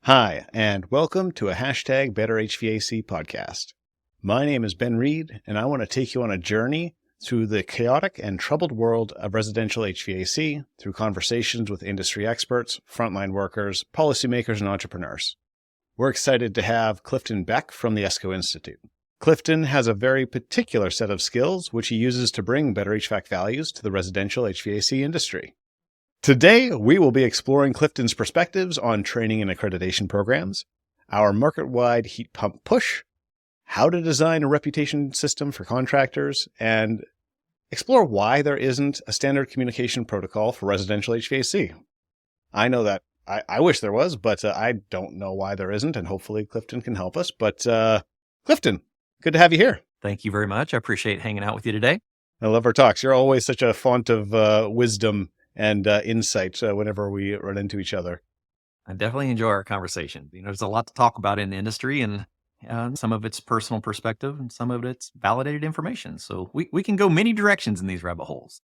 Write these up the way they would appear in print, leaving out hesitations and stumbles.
Hi, and welcome to a hashtag Better HVAC podcast. My name is Ben Reed, and I want to take you on a journey through the chaotic and troubled world of residential HVAC through conversations with industry experts, frontline workers, policymakers, and entrepreneurs. We're excited to have Clifton Beck from the ESCO Institute. Clifton has a very particular set of skills which he uses to bring Better HVAC values to the residential HVAC industry. Today, we will be exploring Clifton's perspectives on training and accreditation programs, our market-wide heat pump push, how to design a reputation system for contractors, and explore why there isn't a standard communication protocol for residential HVAC. I know that I wish there was, but I don't know why there isn't, and hopefully Clifton can help us. But Clifton, good to have you here. Thank you very much. I appreciate hanging out with you today. I love our talks. You're always such a font of wisdom and insight whenever we run into each other. I definitely enjoy our conversation. There's a lot to talk about in the industry, and some of it's personal perspective and some of it's validated information. So we can go many directions in these rabbit holes.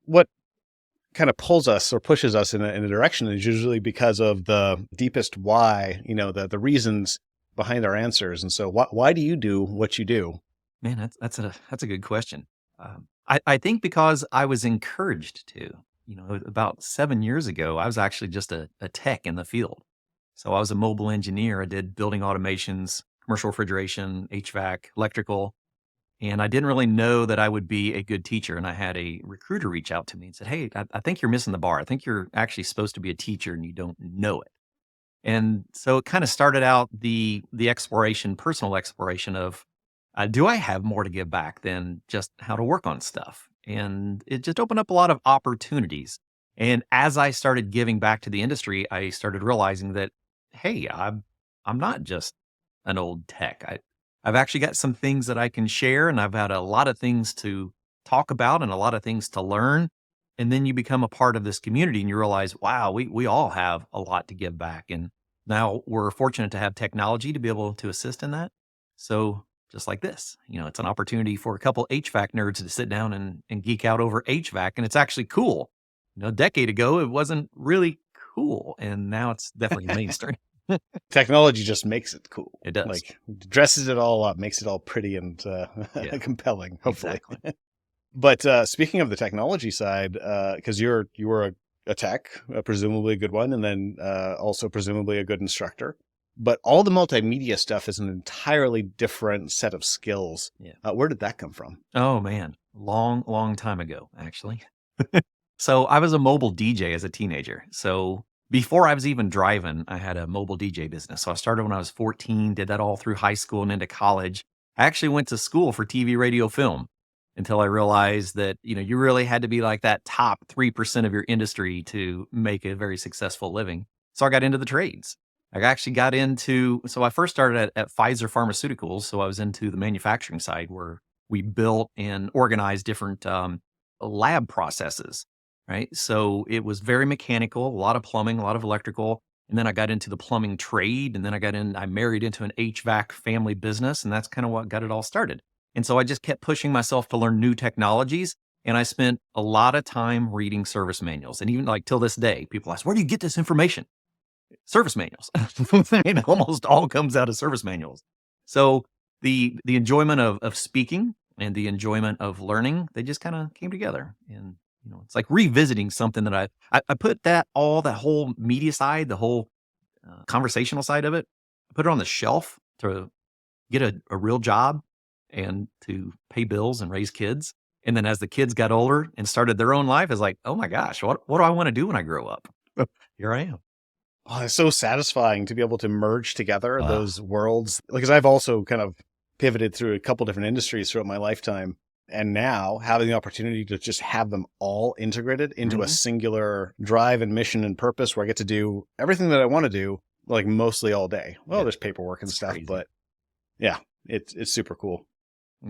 What kind of pulls us or pushes us in a direction is usually because of the deepest why, the reasons behind our answers. And so why do you do what you do? Man, that's a good question. I think because I was encouraged to. About 7 years ago, I was actually just a tech in the field. So I was a mobile engineer. I did building automations, commercial refrigeration, HVAC, electrical, and I didn't really know that I would be a good teacher. And I had a recruiter reach out to me and said, "Hey, I think you're missing the bar. I think you're actually supposed to be a teacher and you don't know it." And so it kind of started out the exploration, personal exploration of, do I have more to give back than just how to work on stuff? And it just opened up a lot of opportunities. And as I started giving back to the industry, I started realizing that, hey, I'm not just an old tech. I've actually got some things that I can share, and I've had a lot of things to talk about and a lot of things to learn. And then you become a part of this community and you realize, wow, we all have a lot to give back. And now we're fortunate to have technology to be able to assist in that. So just like this, it's an opportunity for a couple HVAC nerds to sit down and geek out over HVAC. And it's actually cool. A decade ago, it wasn't really cool. And now it's definitely mainstream. Technology just makes it cool. It does. Like dresses it all up, makes it all pretty and compelling, hopefully. Exactly. But speaking of the technology side, because you were a tech, presumably a good one, and then also presumably a good instructor. But all the multimedia stuff is an entirely different set of skills. Yeah. Where did that come from? Oh, man. Long time ago, actually. So I was a mobile DJ as a teenager. So before I was even driving, I had a mobile DJ business. So I started when I was 14, did that all through high school and into college. I actually went to school for TV, radio, film until I realized that, you really had to be like that top 3% of your industry to make a very successful living. So I got into the trades. I actually got into, so I first started at Pfizer Pharmaceuticals. So I was into the manufacturing side where we built and organized different lab processes, right? So it was very mechanical, a lot of plumbing, a lot of electrical. And then I got into the plumbing trade. And then I married into an HVAC family business. And that's kind of what got it all started. And so I just kept pushing myself to learn new technologies. And I spent a lot of time reading service manuals. And even like till this day, people ask, where do you get this information? Service manuals. It almost all comes out of service manuals. So the enjoyment of speaking and the enjoyment of learning, they just kind of came together. And it's like revisiting something that I put that whole media side, the whole conversational side of it, I put it on the shelf to get a real job and to pay bills and raise kids. And then as the kids got older and started their own life, it's like, oh my gosh, what do I want to do when I grow up? Here I am. Oh, it's so satisfying to be able to merge together those worlds. Because I've also kind of pivoted through a couple different industries throughout my lifetime. And now having the opportunity to just have them all integrated into a singular drive and mission and purpose where I get to do everything that I want to do, like mostly all day. Well, there's paperwork and stuff, crazy. But yeah, it's super cool.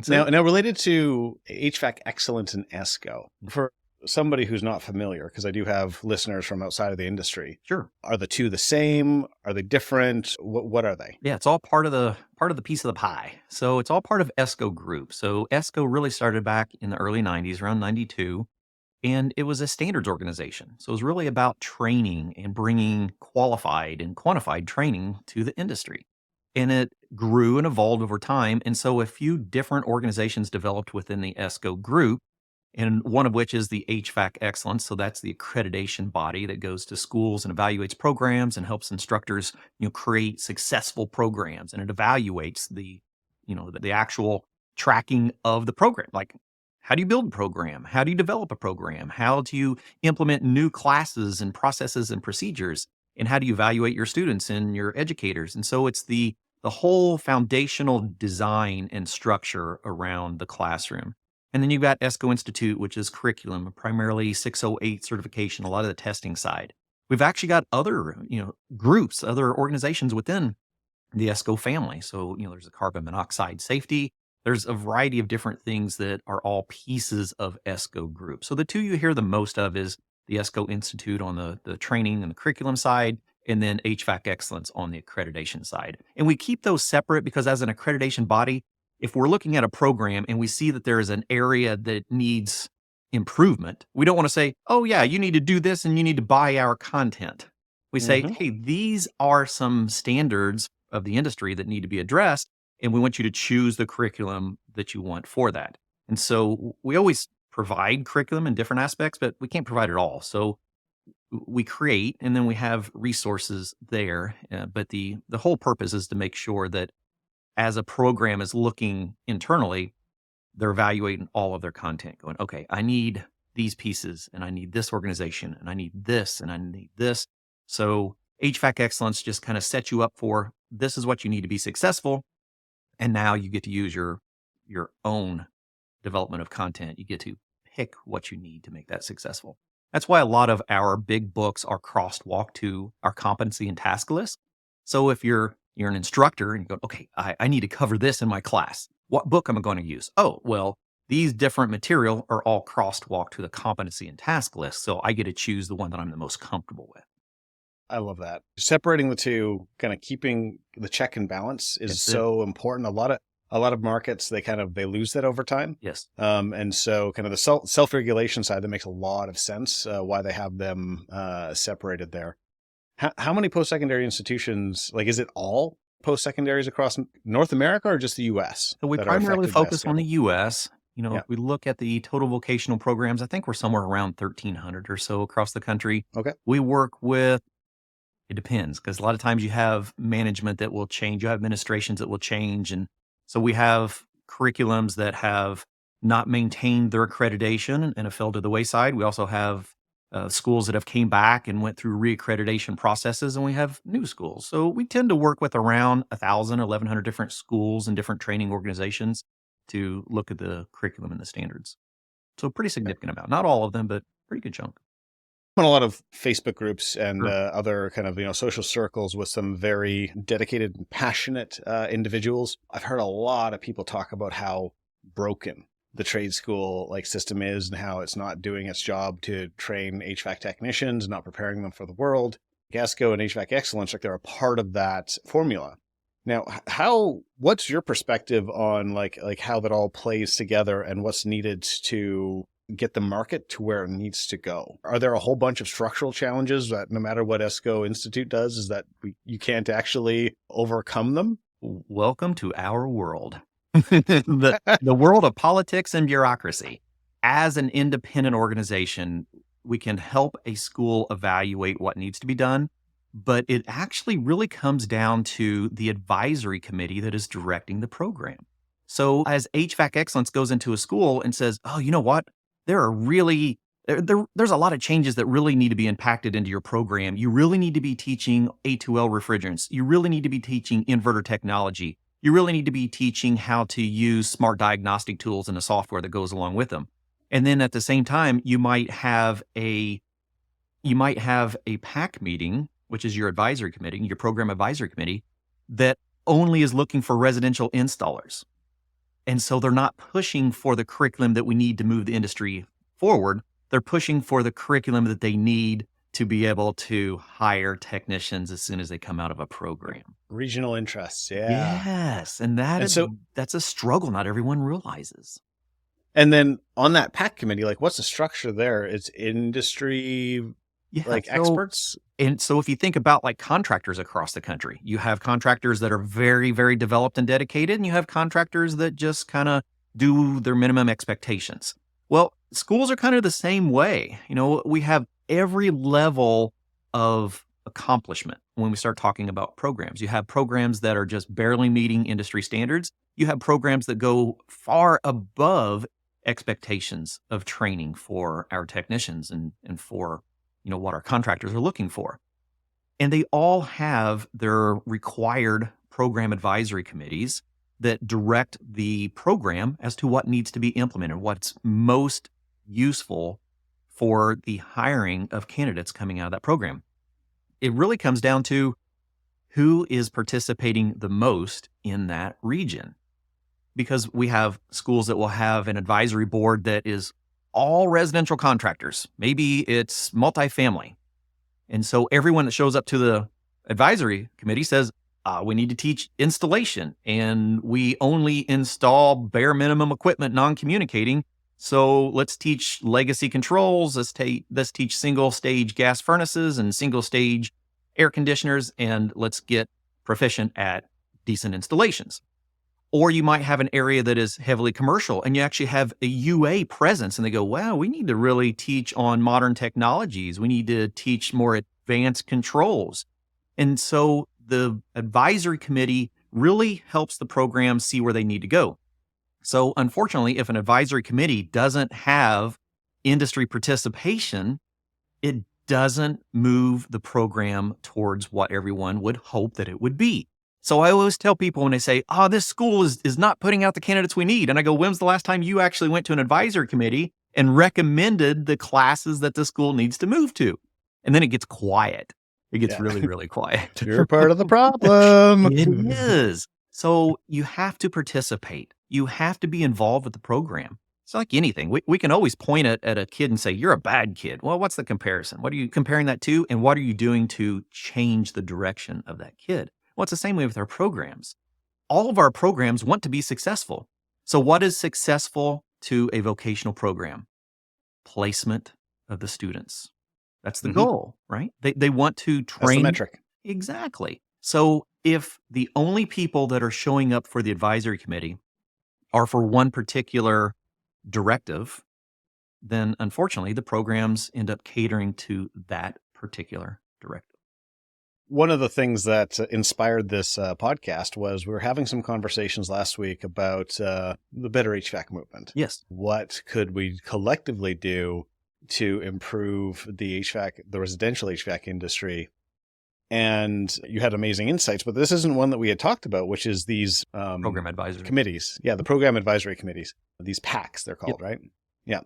Now related to HVAC Excellence and ESCO, for somebody who's not familiar, because I do have listeners from outside of the industry. Sure. Are the two the same? Are they different? What are they? Yeah, it's all part of the piece of the pie. So it's all part of ESCO Group. So ESCO really started back in the early 90s, around 92. and it was a standards organization. So it was really about training and bringing qualified and quantified training to the industry. And it grew and evolved over time. And so a few different organizations developed within the ESCO group, and one of which is the HVAC Excellence. So that's the accreditation body that goes to schools and evaluates programs and helps instructors, create successful programs. And it evaluates the actual tracking of the program. Like, how do you build a program? How do you develop a program? How do you implement new classes and processes and procedures? And how do you evaluate your students and your educators? And so it's the whole foundational design and structure around the classroom. And then you've got ESCO Institute, which is curriculum, primarily 608 certification, a lot of the testing side. We've actually got other, groups, other organizations within the ESCO family. So, there's a carbon monoxide safety. There's a variety of different things that are all pieces of ESCO group. So the two you hear the most of is the ESCO Institute on the training and the curriculum side, and then HVAC Excellence on the accreditation side. And we keep those separate because as an accreditation body, if we're looking at a program and we see that there is an area that needs improvement, we don't want to say, oh yeah, you need to do this and you need to buy our content. We say, hey, these are some standards of the industry that need to be addressed, and we want you to choose the curriculum that you want for that. And so we always provide curriculum in different aspects, but we can't provide it all. So we create, and then we have resources there. But the whole purpose is to make sure that as a program is looking internally, they're evaluating all of their content, going, okay, I need these pieces, and I need this organization, and I need this, and I need this. So HVAC Excellence just kind of sets you up for, this is what you need to be successful. And now you get to use your own development of content. You get to pick what you need to make that successful. That's why a lot of our big books are crosswalk to our competency and task list. So if you're an instructor and you go, okay, I need to cover this in my class. What book am I going to use? Oh, well, these different material are all crosswalk to the competency and task list. So I get to choose the one that I'm the most comfortable with. I love that. Separating the two, kind of keeping the check and balance is so important. A lot of markets, they lose that over time. Yes. And so kind of the self-regulation side, that makes a lot of sense, why they have them separated there. How many post-secondary institutions, is it all post-secondaries across North America or just the U.S.? So we primarily focus on the U.S. If we look at the total vocational programs, I think we're somewhere around 1,300 or so across the country. Okay. We work with, it depends, because a lot of times you have management that will change, you have administrations that will change. And so we have curriculums that have not maintained their accreditation and have fell to the wayside. We also have schools that have came back and went through reaccreditation processes, and we have new schools. So we tend to work with around 1,000 or 1,100 different schools and different training organizations to look at the curriculum and the standards. So a pretty significant amount. Not all of them, but pretty good chunk. On a lot of Facebook groups and other kind of, social circles with some very dedicated and passionate individuals. I've heard a lot of people talk about how broken the trade school system is and how it's not doing its job to train HVAC technicians, not preparing them for the world. ESCO and HVAC Excellence, they're a part of that formula. Now, what's your perspective on how that all plays together and what's needed to get the market to where it needs to go? Are there a whole bunch of structural challenges that no matter what ESCO Institute does, is that you can't actually overcome them? Welcome to our world. the world of politics and bureaucracy. As an independent organization, we can help a school evaluate what needs to be done, but it actually really comes down to the advisory committee that is directing the program. So as HVAC Excellence goes into a school and says, oh, you know what? There's a lot of changes that really need to be impacted into your program. You really need to be teaching A2L refrigerants. You really need to be teaching inverter technology. You really need to be teaching how to use smart diagnostic tools and the software that goes along with them. And then at the same time, you might have a PAC meeting, which is your advisory committee, your program advisory committee, that only is looking for residential installers. And so they're not pushing for the curriculum that we need to move the industry forward. They're pushing for the curriculum that they need to be able to hire technicians as soon as they come out of a program. Regional interests, yeah. Yes, and that's a struggle not everyone realizes. And then on that PAC committee, like what's the structure there? It's industry Yeah. like experts? And so if you think about like contractors across the country, you have contractors that are very, very developed and dedicated, and you have contractors that just kind of do their minimum expectations. Well, schools are kind of the same way. We have every level of accomplishment when we start talking about programs. You have programs that are just barely meeting industry standards. You have programs that go far above expectations of training for our technicians and for what our contractors are looking for. And they all have their required program advisory committees that direct the program as to what needs to be implemented, what's most useful for the hiring of candidates coming out of that program. It really comes down to who is participating the most in that region. Because we have schools that will have an advisory board that is all residential contractors. Maybe it's multifamily. And so everyone that shows up to the advisory committee says, we need to teach installation, and we only install bare minimum equipment, non-communicating. So let's teach legacy controls. Let's teach single stage gas furnaces and single stage air conditioners, and let's get proficient at decent installations. Or you might have an area that is heavily commercial and you actually have a UA presence, and they go, wow, we need to really teach on modern technologies. We need to teach more advanced controls. And so the advisory committee really helps the program see where they need to go. So unfortunately, if an advisory committee doesn't have industry participation, it doesn't move the program towards what everyone would hope that it would be. So I always tell people when they say, this school is not putting out the candidates we need. And I go, when's the last time you actually went to an advisory committee and recommended the classes that the school needs to move to? And then it gets quiet. It gets really, really quiet. You're part of the problem. It is. So you have to participate. You have to be involved with the program. It's like anything. We can always point at a kid and say, you're a bad kid. Well, what's the comparison? What are you comparing that to? And what are you doing to change the direction of that kid? Well, it's the same way with our programs. All of our programs want to be successful. So what is successful to a vocational program? Placement of the students. That's the goal, right? They want to train. That's the metric. Exactly. So if the only people that are showing up for the advisory committee are for one particular directive, then unfortunately the programs end up catering to that particular directive. One of the things that inspired this podcast was we were having some conversations last week about the Better HVAC movement. Yes. What could we collectively do to improve the residential HVAC industry? And you had amazing insights, but this isn't one that we had talked about, which is these Program advisory committees. Yeah, the program advisory committees. These PACs, they're called, right? Yeah.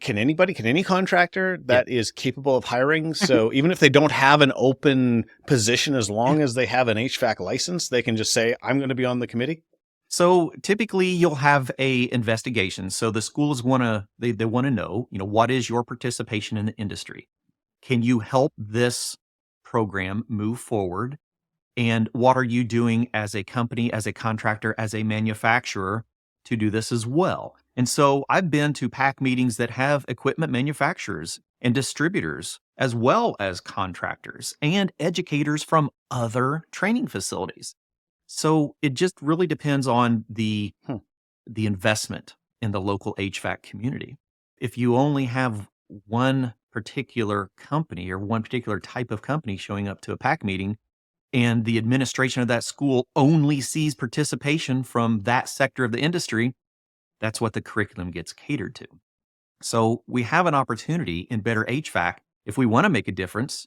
Can any contractor that is capable of hiring, so even if they don't have an open position, as long as they have an HVAC license, they can just say, I'm going to be on the committee? So typically you'll have a investigation. So the schools want to know, what is your participation in the industry? Can you help this program move forward? And what are you doing as a company, as a contractor, as a manufacturer to do this as well? And so I've been to PAC meetings that have equipment manufacturers and distributors, as well as contractors and educators from other training facilities. So it just really depends on the investment in the local HVAC community. If you only have one particular company or one particular type of company showing up to a PAC meeting, and the administration of that school only sees participation from that sector of the industry, that's what the curriculum gets catered to. So we have an opportunity in Better HVAC. If we want to make a difference,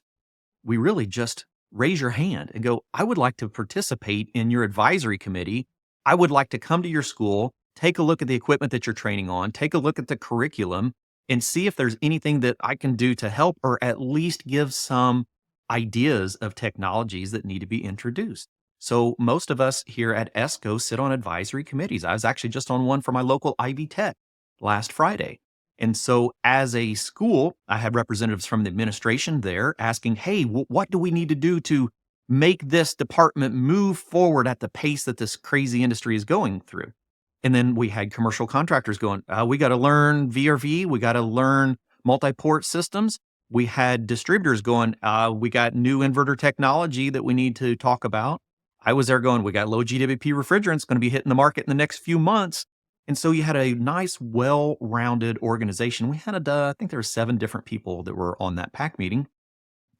we really just raise your hand and go, I would like to participate in your advisory committee. I would like to come to your school, take a look at the equipment that you're training on, take a look at the curriculum, and see if there's anything that I can do to help, or at least give some ideas of technologies that need to be introduced. So most of us here at ESCO sit on advisory committees. I was actually just on one for my local Ivy Tech last Friday. And so as a school, I had representatives from the administration there asking, hey, what do we need to do to make this department move forward at the pace that this crazy industry is going through? And then we had commercial contractors going, we got to learn VRV. We got to learn multi-port systems. We had distributors going, we got new inverter technology that we need to talk about. I was there going, we got low GWP refrigerants going to be hitting the market in the next few months. And so you had a nice, well-rounded organization. We had, I think there were 7 different people that were on that PAC meeting,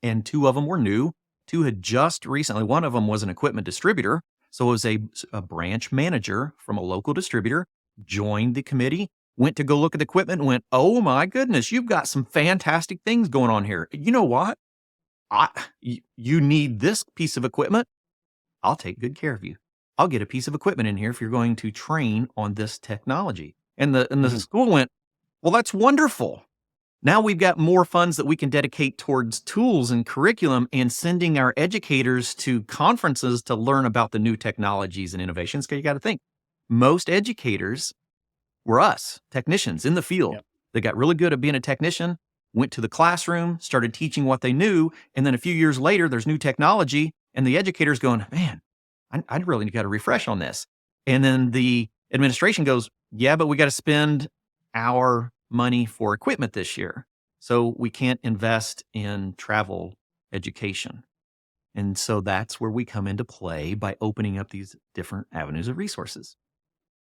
and 2 of them were new. 2 had just recently, one of them was an equipment distributor. So it was a branch manager from a local distributor, joined the committee, went to go look at the equipment and went, oh my goodness, you've got some fantastic things going on here. You know what? You need this piece of equipment. I'll take good care of you. I'll get a piece of equipment in here if you're going to train on this technology. And the school went, well, that's wonderful. Now we've got more funds that we can dedicate towards tools and curriculum and sending our educators to conferences to learn about the new technologies and innovations. Because you got to think, most educators were us, technicians in the field. Yep. They got really good at being a technician, went to the classroom, started teaching what they knew. And then a few years later, there's new technology and the educator's going, man, I really got to refresh on this. And then the administration goes, yeah, but we got to spend our money for equipment this year. So we can't invest in travel education. And so that's where we come into play by opening up these different avenues of resources.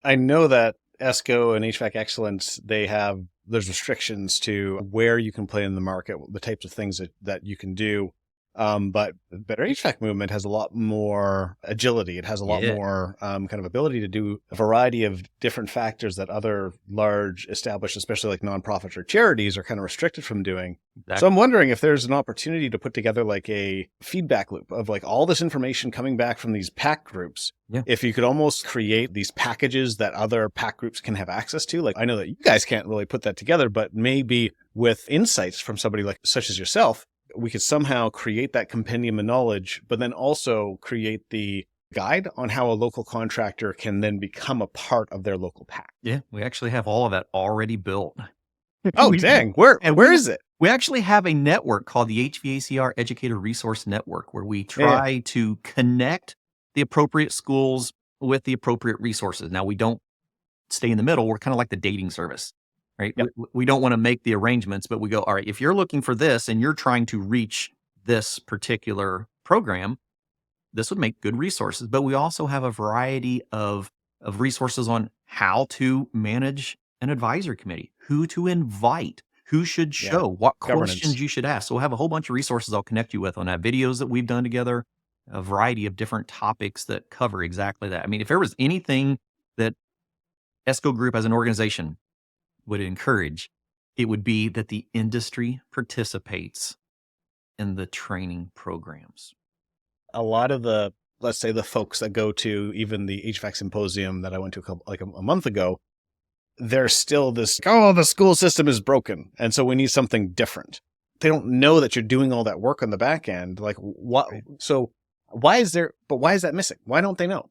I know that ESCO and HVAC Excellence, there's restrictions to where you can play in the market, the types of things that you can do. But Better HVAC Movement has a lot more agility. It has a lot more kind of ability to do a variety of different factors that other large established, especially like nonprofits or charities, are kind of restricted from doing. Exactly. So I'm wondering if there's an opportunity to put together like a feedback loop of like all this information coming back from these PAC groups. Yeah. If you could almost create these packages that other PAC groups can have access to. Like I know that you guys can't really put that together, but maybe with insights from somebody like such as yourself, we could somehow create that compendium of knowledge, but then also create the guide on how a local contractor can then become a part of their local PAC. Yeah, we actually have all of that already built. Oh, dang. Where is it? We actually have a network called the HVACR Educator Resource Network, where we try to connect the appropriate schools with the appropriate resources. Now, we don't stay in the middle. We're kind of like the dating service. Right? Yep. We don't want to make the arrangements, but we go, all right, if you're looking for this and you're trying to reach this particular program, this would make good resources. But we also have a variety of resources on how to manage an advisory committee, who to invite, who should show, what questions you should ask. So we'll have a whole bunch of resources I'll connect you with on that, videos that we've done together, a variety of different topics that cover exactly that. I mean, if there was anything that ESCO Group as an organization would encourage, it would be that the industry participates in the training programs. A lot of the, let's say the folks that go to even the HVAC symposium that I went to a month ago, there's still this, the school system is broken. And so we need something different. They don't know that you're doing all that work on the back end. Like what? Right. So why is that missing? Why don't they know?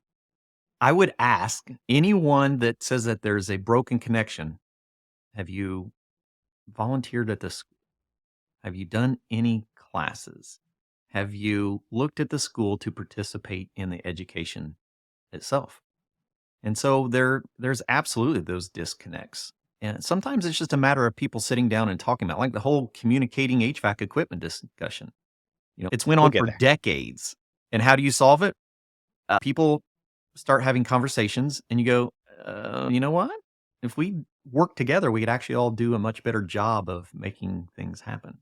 I would ask anyone that says that there's a broken connection, have you volunteered at this? Have you done any classes? Have you looked at the school to participate in the education itself? And so there's absolutely those disconnects. And sometimes it's just a matter of people sitting down and talking about, like the whole communicating HVAC equipment discussion. It's went on for decades. And how do you solve it? People start having conversations and you go, you know what? If we work together, we could actually all do a much better job of making things happen.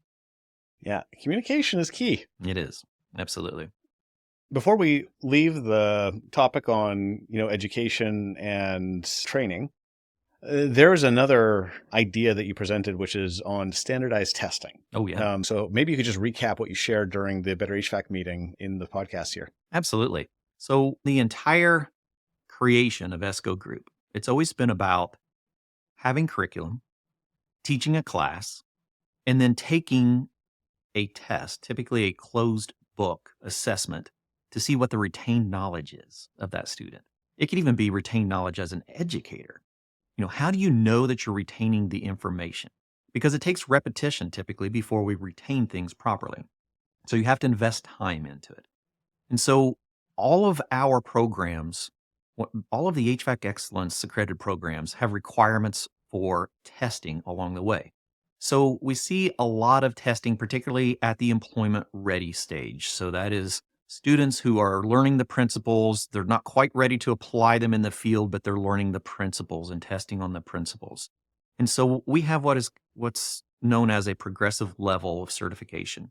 Yeah, communication is key. It is. Absolutely. Before we leave the topic on, education and training, there's another idea that you presented, which is on standardized testing. Oh, yeah. So maybe you could just recap what you shared during the Better HVAC meeting in the podcast here. Absolutely. So the entire creation of ESCO Group, it's always been about having curriculum, teaching a class, and then taking a test, typically a closed book assessment, to see what the retained knowledge is of that student. It could even be retained knowledge as an educator. How do you know that you're retaining the information? Because it takes repetition typically before we retain things properly. So you have to invest time into it. And so all of our programs all of the HVAC Excellence accredited programs have requirements for testing along the way. So we see a lot of testing, particularly at the employment ready stage. So that is students who are learning the principles. They're not quite ready to apply them in the field, but they're learning the principles and testing on the principles. And so we have what's known as a progressive level of certification,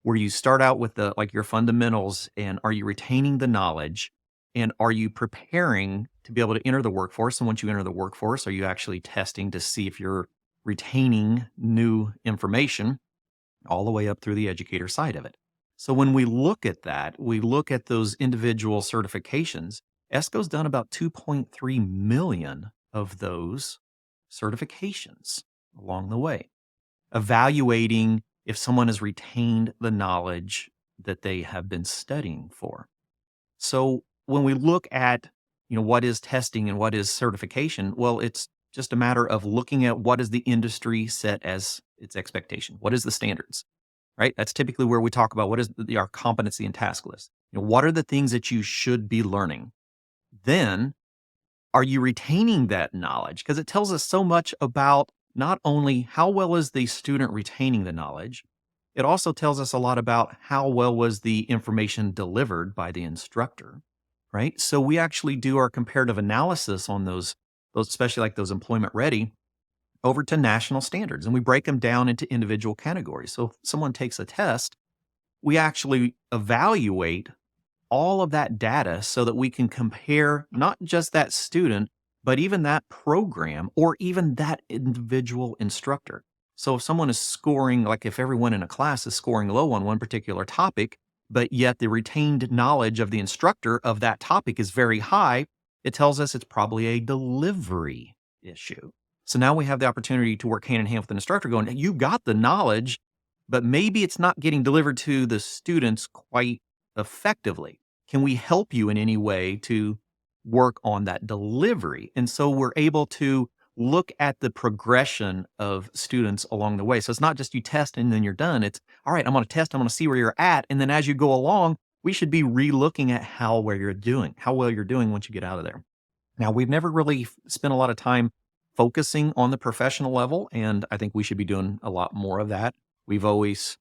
where you start out with your fundamentals, and are you retaining the knowledge, and are you preparing to be able to enter the workforce? And once you enter the workforce, are you actually testing to see if you're retaining new information, all the way up through the educator side of it? So when we look at that, we look at those individual certifications. ESCO's done about 2.3 million of those certifications along the way, evaluating if someone has retained the knowledge that they have been studying for. So when we look at, what is testing and what is certification, well, it's just a matter of looking at what is the industry set as its expectation. What is the standards, right? That's typically where we talk about what is our competency and task list. What are the things that you should be learning? Then, are you retaining that knowledge? Because it tells us so much about not only how well is the student retaining the knowledge, it also tells us a lot about how well was the information delivered by the instructor, right? So we actually do our comparative analysis on those, especially like those employment ready, over to national standards, and we break them down into individual categories. So if someone takes a test, we actually evaluate all of that data so that we can compare not just that student, but even that program or even that individual instructor. So if someone is scoring, like if everyone in a class is scoring low on one particular topic, but yet the retained knowledge of the instructor of that topic is very high, it tells us it's probably a delivery issue. So now we have the opportunity to work hand in hand with an instructor going, you got the knowledge, but maybe it's not getting delivered to the students quite effectively. Can we help you in any way to work on that delivery? And so we're able to look at the progression of students along the way. So it's not just you test and then you're done. It's, all right, I'm going to test, I'm going to see where you're at. And then as you go along, we should be re-looking at how well you're doing once you get out of there. Now, we've never really spent a lot of time focusing on the professional level, and I think we should be doing a lot more of that. We've always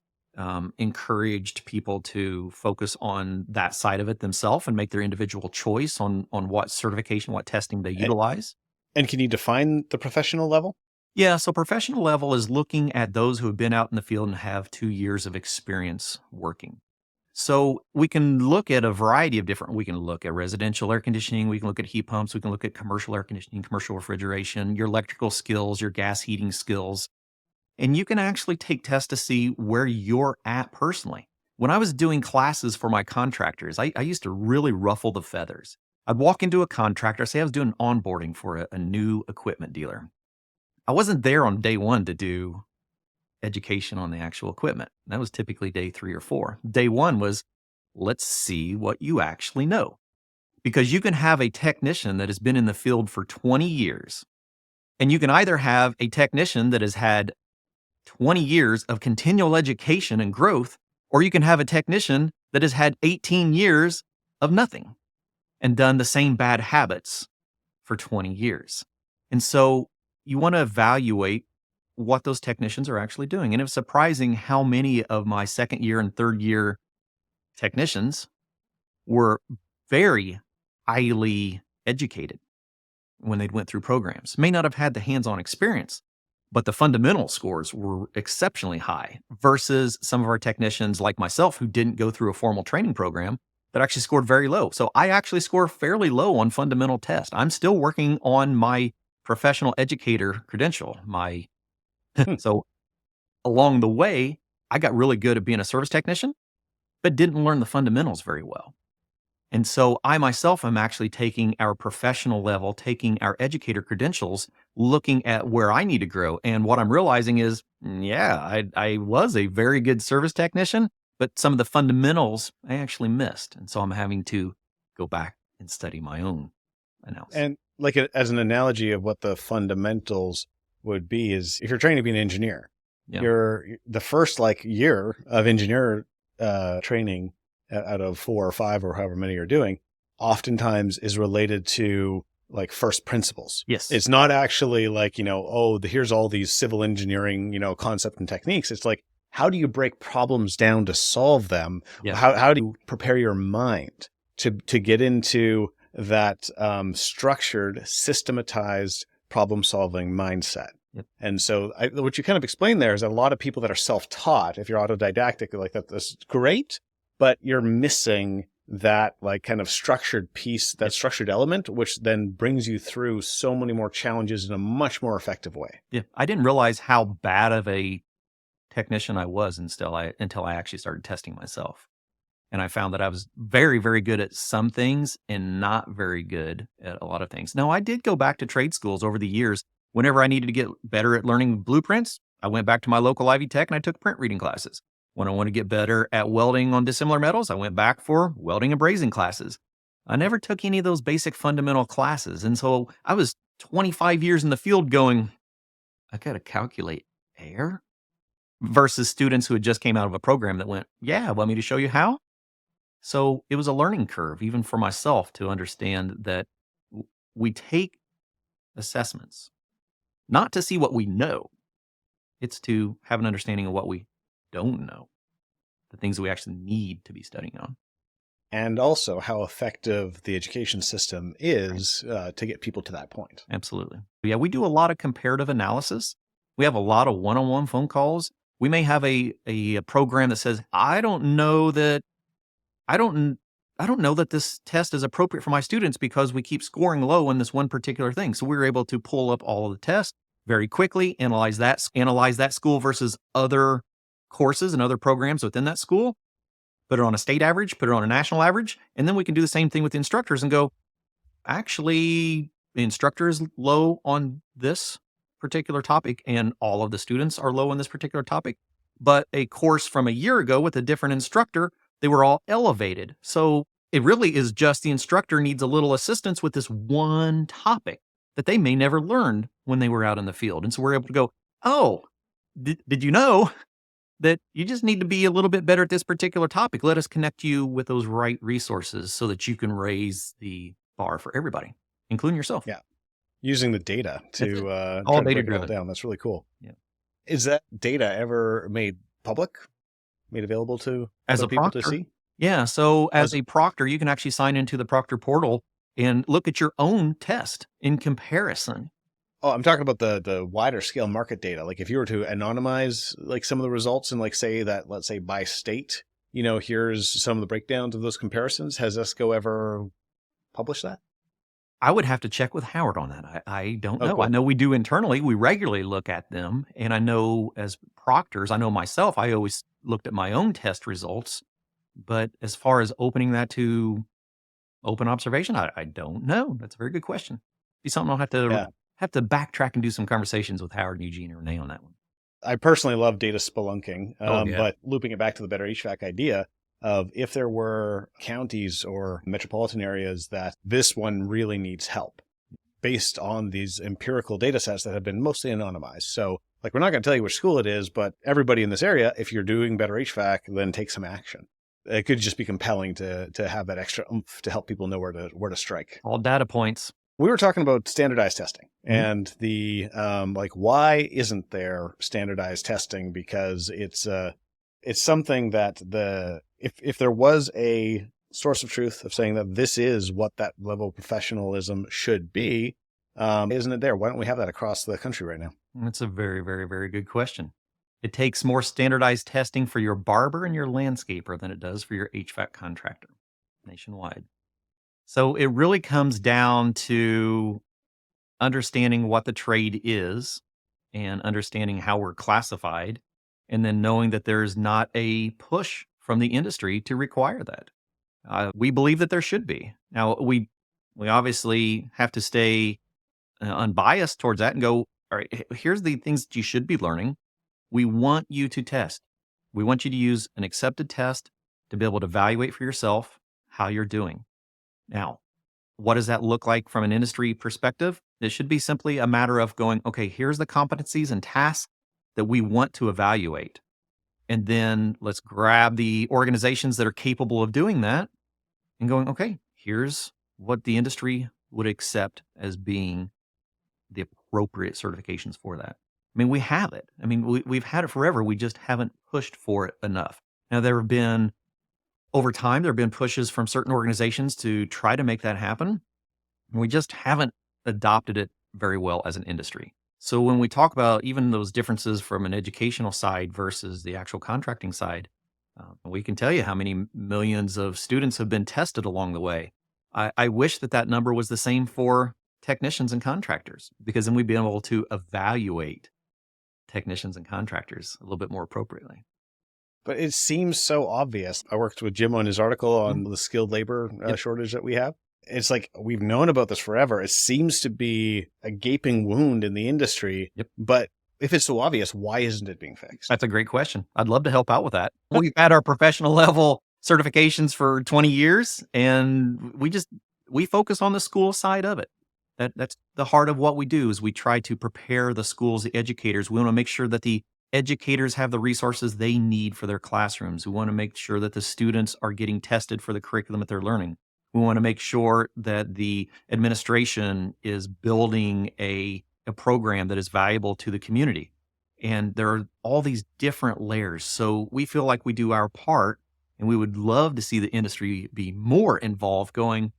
encouraged people to focus on that side of it themselves and make their individual choice on what certification, what testing they utilize. And can you define the professional level? Yeah, so professional level is looking at those who have been out in the field and have 2 years of experience working. So we can look at a variety of we can look at residential air conditioning, we can look at heat pumps, we can look at commercial air conditioning, commercial refrigeration, your electrical skills, your gas heating skills. And you can actually take tests to see where you're at personally. When I was doing classes for my contractors, I used to really ruffle the feathers. I'd walk into a contractor, say I was doing onboarding for a new equipment dealer. I wasn't there on day one to do education on the actual equipment. That was typically day 3 or 4. Day 1 was, let's see what you actually know. Because you can have a technician that has been in the field for 20 years, and you can either have a technician that has had 20 years of continual education and growth, or you can have a technician that has had 18 years of nothing and done the same bad habits for 20 years. And so you want to evaluate what those technicians are actually doing. And it was surprising how many of my second year and third year technicians were very highly educated when they went through programs. May not have had the hands-on experience, but the fundamental scores were exceptionally high versus some of our technicians like myself who didn't go through a formal training program that actually scored very low. So I actually score fairly low on fundamental test. I'm still working on my professional educator credential. So along the way, I got really good at being a service technician, but didn't learn the fundamentals very well. And so I myself am actually taking our professional level, taking our educator credentials, looking at where I need to grow. And what I'm realizing is, I was a very good service technician, but some of the fundamentals I actually missed. And so I'm having to go back and study my own analysis. And as an analogy of what the fundamentals would be is if you're trained to be an engineer, you're the first year of engineer training out of 4 or 5 or however many you're doing, oftentimes is related to like first principles. Yes. It's not actually like, here's all these civil engineering, concept and techniques. It's like, how do you break problems down to solve them? Yeah. How do you prepare your mind to get into that structured, systematized problem-solving mindset? Yep. And so what you kind of explained there is that a lot of people that are self-taught, if you're autodidactic, like that's great, but you're missing that like kind of structured piece, that structured element, which then brings you through so many more challenges in a much more effective way. Yeah. I didn't realize how bad of a technician I was until I actually started testing myself. And I found that I was very, very good at some things and not very good at a lot of things. Now, I did go back to trade schools over the years. Whenever I needed to get better at learning blueprints, I went back to my local Ivy Tech and I took print reading classes. When I wanted to get better at welding on dissimilar metals, I went back for welding and brazing classes. I never took any of those basic fundamental classes. And so I was 25 years in the field going, I got to calculate air, versus students who had just came out of a program that went, yeah, want me to show you how? So it was a learning curve, even for myself, to understand that we take assessments, not to see what we know. It's to have an understanding of what we don't know, the things that we actually need to be studying on. And also how effective the education system is to get people to that point. Absolutely. Yeah, we do a lot of comparative analysis. We have a lot of one-on-one phone calls. We may have a program that says, I don't know that this test is appropriate for my students because we keep scoring low in this one particular thing. So we were able to pull up all of the tests very quickly, analyze that school versus other courses and other programs within that school, put it on a state average, put it on a national average, and then we can do the same thing with the instructors and go, actually, the instructor is low on this particular topic and all of the students are low on this particular topic. But a course from a year ago with a different instructor, they were all elevated. So it really is just the instructor needs a little assistance with this one topic that they may never learned when they were out in the field. And so we're able to go, oh, did you know that you just need to be a little bit better at this particular topic? Let us connect you with those right resources so that you can raise the bar for everybody, including yourself. Yeah. Using the data to all try to data break it all driven down. That's really cool. Yeah. Is that data ever made public, made available to as other a people proctor? to see? Yeah. So as a proctor, you can actually sign into the Proctor portal and look at your own test in comparison. Oh, I'm talking about the wider scale market data. Like if you were to anonymize like some of the results and like say that, let's say by state, here's some of the breakdowns of those comparisons. Has ESCO ever published that? I would have to check with Howard on that. I don't know. Cool. I know we do internally. We regularly look at them. And I know as proctors, I know myself, I always looked at my own test results. But as far as opening that to open observation, I don't know. That's a very good question. Be something I'll have to backtrack and do some conversations with Howard and Eugene and Renee on that one. I personally love data spelunking, Yeah. but looping it back to the Better HVAC idea of if there were counties or metropolitan areas that this one really needs help based on these empirical data sets that have been mostly anonymized. So like, we're not going to tell you which school it is, but everybody in this area, if you're doing Better HVAC, then take some action. It could just be compelling to have that extra oomph to help people know where to strike. All data points. We were talking about standardized testing and the why isn't there standardized testing? Because it's something that if there was a source of truth of saying that this is what that level of professionalism should be, isn't it there? Why don't we have that across the country right now? That's a very, very, very good question. It takes more standardized testing for your barber and your landscaper than it does for your HVAC contractor nationwide. So it really comes down to understanding what the trade is and understanding how we're classified, and then knowing that there's not a push from the industry to require that. We believe that there should be. Now, we obviously have to stay unbiased towards that and go, all right, here's the things that you should be learning. We want you to test. We want you to use an accepted test to be able to evaluate for yourself how you're doing. Now, what does that look like from an industry perspective? It should be simply a matter of going, okay, here's the competencies and tasks that we want to evaluate. And then let's grab the organizations that are capable of doing that and going, okay, here's what the industry would accept as being the appropriate certifications for that. I mean, we have it. I mean, we've had it forever. We just haven't pushed for it enough. Now, over time, there have been pushes from certain organizations to try to make that happen. And we just haven't adopted it very well as an industry. So when we talk about even those differences from an educational side versus the actual contracting side, we can tell you how many millions of students have been tested along the way. I wish that number was the same for technicians and contractors, because then we'd be able to evaluate technicians and contractors a little bit more appropriately. But it seems so obvious. I worked with Jim on his article on the skilled labor shortage that we have. It's like, we've known about this forever. It seems to be a gaping wound in the industry. But if it's so obvious, why isn't it being fixed? That's a great question. I'd love to help out with that. We've had our professional level certifications for 20 years, and we focus on the school side of it. That's the heart of what we do, is we try to prepare the schools, the educators. We want to make sure that the educators have the resources they need for their classrooms. We want to make sure that the students are getting tested for the curriculum that they're learning. We want to make sure that the administration is building a program that is valuable to the community. And there are all these different layers. So we feel like we do our part, and we would love to see the industry be more involved, going,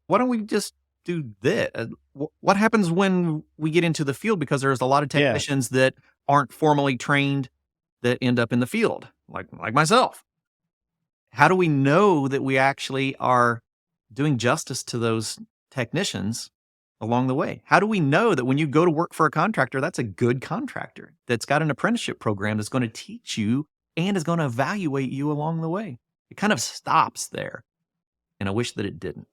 why don't we just do this? What happens when we get into the field? Because there's a lot of technicians that aren't formally trained that end up in the field, like myself. How do we know that we actually are doing justice to those technicians along the way? How do we know that when you go to work for a contractor, that's a good contractor that's got an apprenticeship program that's going to teach you and is going to evaluate you along the way? It kind of stops there. And I wish that it didn't.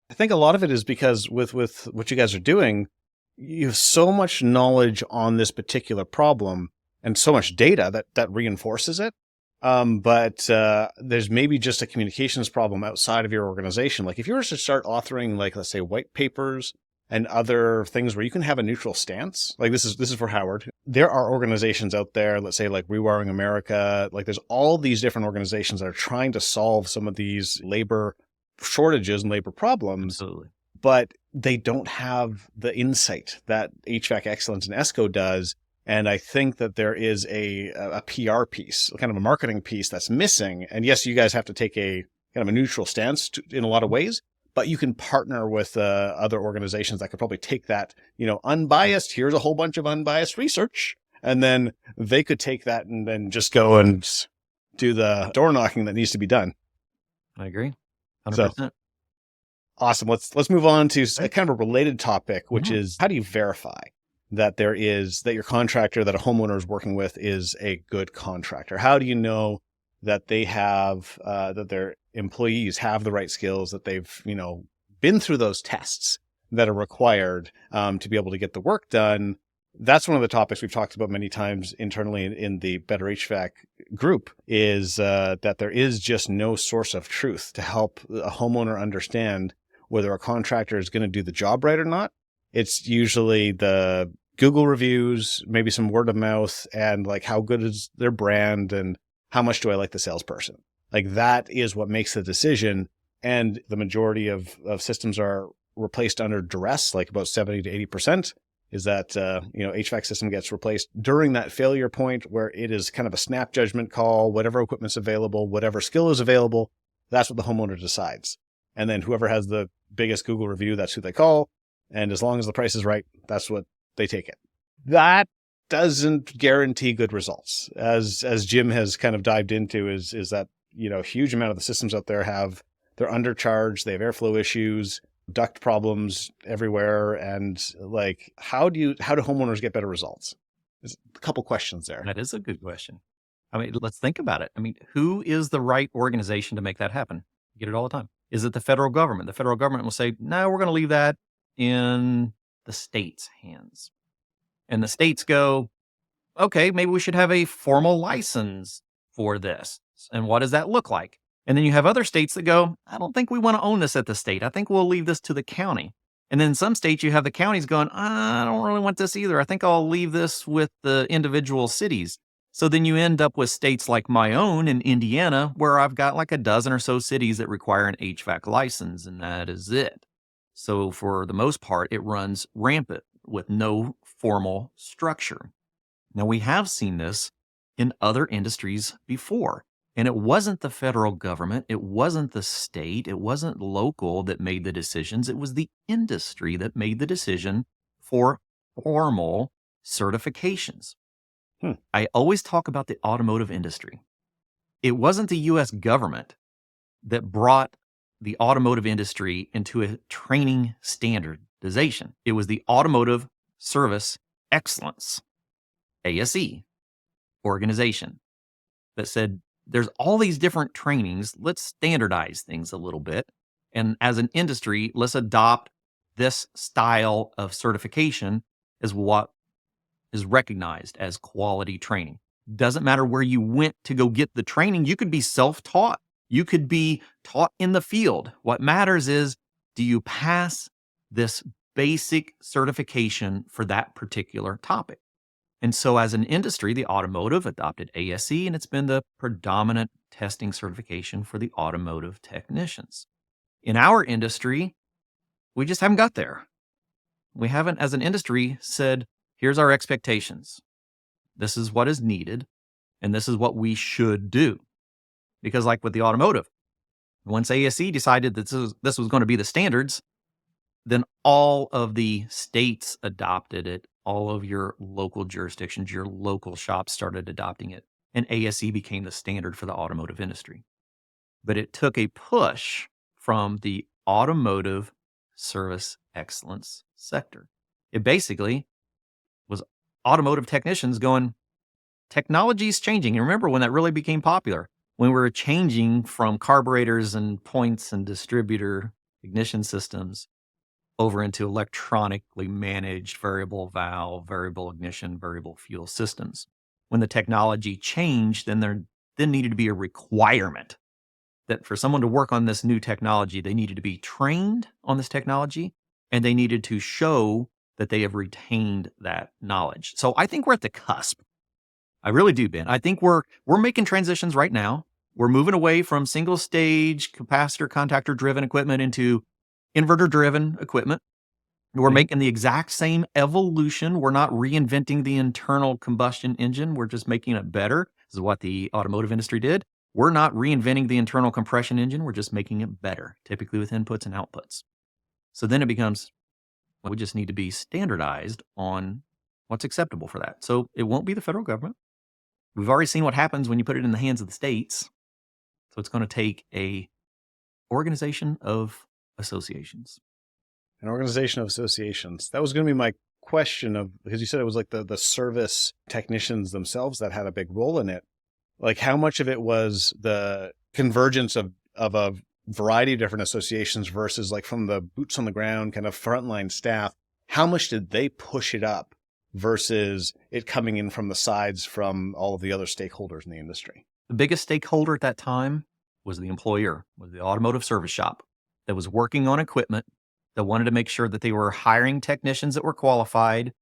I think a lot of it is because with what you guys are doing, you have so much knowledge on this particular problem and so much data that reinforces it. But there's maybe just a communications problem outside of your organization. Like if you were to start authoring, like, let's say, white papers and other things where you can have a neutral stance, like this is for Howard. There are organizations out there, let's say like Rewiring America, like there's all these different organizations that are trying to solve some of these labor shortages and labor problems. Absolutely. But they don't have the insight that HVAC Excellence and ESCO does. And I think that there is a PR piece, kind of a marketing piece that's missing. And yes, you guys have to take a kind of a neutral stance in a lot of ways, but you can partner with other organizations that could probably take that, unbiased, here's a whole bunch of unbiased research. And then they could take that and then just go and do the door knocking that needs to be done. I agree. 100%. So, awesome. Let's move on to a kind of a related topic, which is, how do you verify that your contractor that a homeowner is working with is a good contractor? How do you know that they have, that their employees have the right skills, that they've, been through those tests that are required to be able to get the work done? That's one of the topics we've talked about many times internally in the Better HVAC group, is that there is just no source of truth to help a homeowner understand whether a contractor is going to do the job right or not. It's usually the Google reviews, maybe some word of mouth, and like how good is their brand and how much do I like the salesperson? Like that is what makes the decision. And the majority of systems are replaced under duress, like about 70 to 80%. Is that, HVAC system gets replaced during that failure point where it is kind of a snap judgment call, whatever equipment's available, whatever skill is available, that's what the homeowner decides. And then whoever has the biggest Google review, that's who they call. And as long as the price is right, that's what they take it. That doesn't guarantee good results. As Jim has kind of dived into, is that, a huge amount of the systems out there they're undercharged, they have airflow issues, duct problems everywhere. And like, how do homeowners get better results? There's a couple questions there. That is a good question. I mean, let's think about it. I mean, who is the right organization to make that happen? You get it all the time. Is it the federal government? The federal government will say, no, we're going to leave that in the state's hands. And the states go, okay, maybe we should have a formal license for this. And what does that look like? And then you have other states that go, I don't think we want to own this at the state. I think we'll leave this to the county. And then some states, you have the counties going, I don't really want this either. I think I'll leave this with the individual cities. So then you end up with states like my own in Indiana, where I've got like a dozen or so cities that require an HVAC license, and that is it. So for the most part, it runs rampant with no formal structure. Now, we have seen this in other industries before, and it wasn't the federal government, it wasn't the state, it wasn't local that made the decisions, it was the industry that made the decision for formal certifications. I always talk about the automotive industry. It wasn't the U.S. government that brought the automotive industry into a training standardization. It was the Automotive Service Excellence, ASE, organization that said, there's all these different trainings. Let's standardize things a little bit. And as an industry, let's adopt this style of certification as what is recognized as quality training. Doesn't matter where you went to go get the training. You could be self-taught. You could be taught in the field. What matters is, do you pass this basic certification for that particular topic? And so as an industry, the automotive adopted ASE, and it's been the predominant testing certification for the automotive technicians. In our industry, we just haven't got there. We haven't, as an industry, said, here's our expectations. This is what is needed, and this is what we should do. Because like with the automotive, once ASE decided that this was going to be the standards, then all of the states adopted it. All of your local jurisdictions, your local shops started adopting it. And ASE became the standard for the automotive industry. But it took a push from the automotive service excellence sector. It basically was automotive technicians going, technology's changing. And remember when that really became popular? When we were changing from carburetors and points and distributor ignition systems over into electronically managed variable valve, variable ignition, variable fuel systems. When the technology changed, then there needed to be a requirement that for someone to work on this new technology, they needed to be trained on this technology, and they needed to show that they have retained that knowledge. So I think we're at the cusp. I really do, Ben. I think we're making transitions right now. We're moving away from single stage capacitor contactor driven equipment into inverter driven equipment. We're making the exact same evolution. We're not reinventing the internal combustion engine. We're just making it better. This is what the automotive industry did. We're not reinventing the internal compression engine. We're just making it better, typically with inputs and outputs. So then it becomes, we just need to be standardized on what's acceptable for that. So it won't be the federal government. We've already seen what happens when you put it in the hands of the states. So it's going to take a organization of associations. An organization of associations. That was going to be my question of, because you said it was like the service technicians themselves that had a big role in it. Like how much of it was the convergence of a variety of different associations versus like from the boots on the ground kind of frontline staff? How much did they push it up versus it coming in from the sides from all of the other stakeholders in the industry? The biggest stakeholder at that time was the employer, was the automotive service shop that was working on equipment, that wanted to make sure that they were hiring technicians that were qualified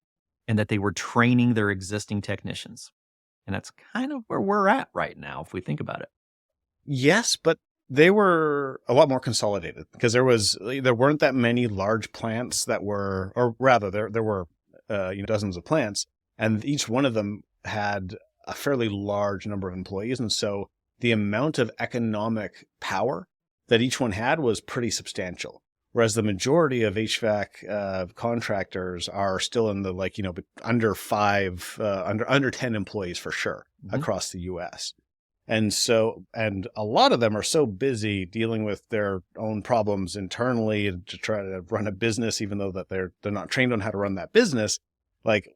and that they were training their existing technicians. And that's kind of where we're at right now, if we think about it. Yes, but they were a lot more consolidated because there weren't that many large plants that were, or rather there were dozens of plants, and each one of them had a fairly large number of employees. And so the amount of economic power that each one had was pretty substantial. Whereas the majority of HVAC contractors are still in the under 10 employees for sure across the U.S. And a lot of them are so busy dealing with their own problems internally to try to run a business, even though that they're not trained on how to run that business. Like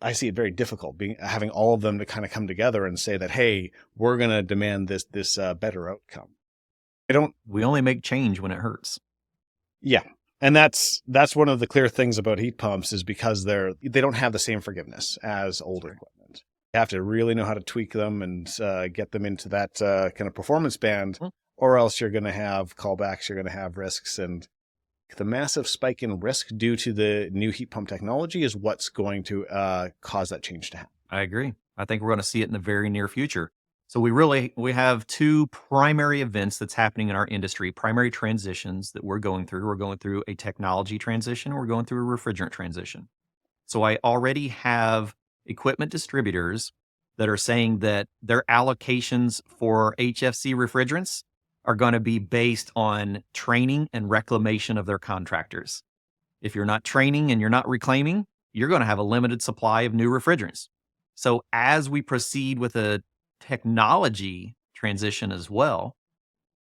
I see it very difficult having all of them to kind of come together and say that, hey, we're going to demand this better outcome. We only make change when it hurts. Yeah. And that's one of the clear things about heat pumps is because they don't have the same forgiveness as older equipment. You have to really know how to tweak them and get them into that kind of performance band, or else you're going to have callbacks, you're going to have risks. And the massive spike in risk due to the new heat pump technology is what's going to cause that change to happen. I agree. I think we're going to see it in the very near future. So we have two primary events that's happening in our industry, primary transitions that we're going through. We're going through a technology transition. We're going through a refrigerant transition. So I already have equipment distributors that are saying that their allocations for HFC refrigerants are going to be based on training and reclamation of their contractors. If you're not training and you're not reclaiming, you're going to have a limited supply of new refrigerants. So as we proceed with a technology transition as well,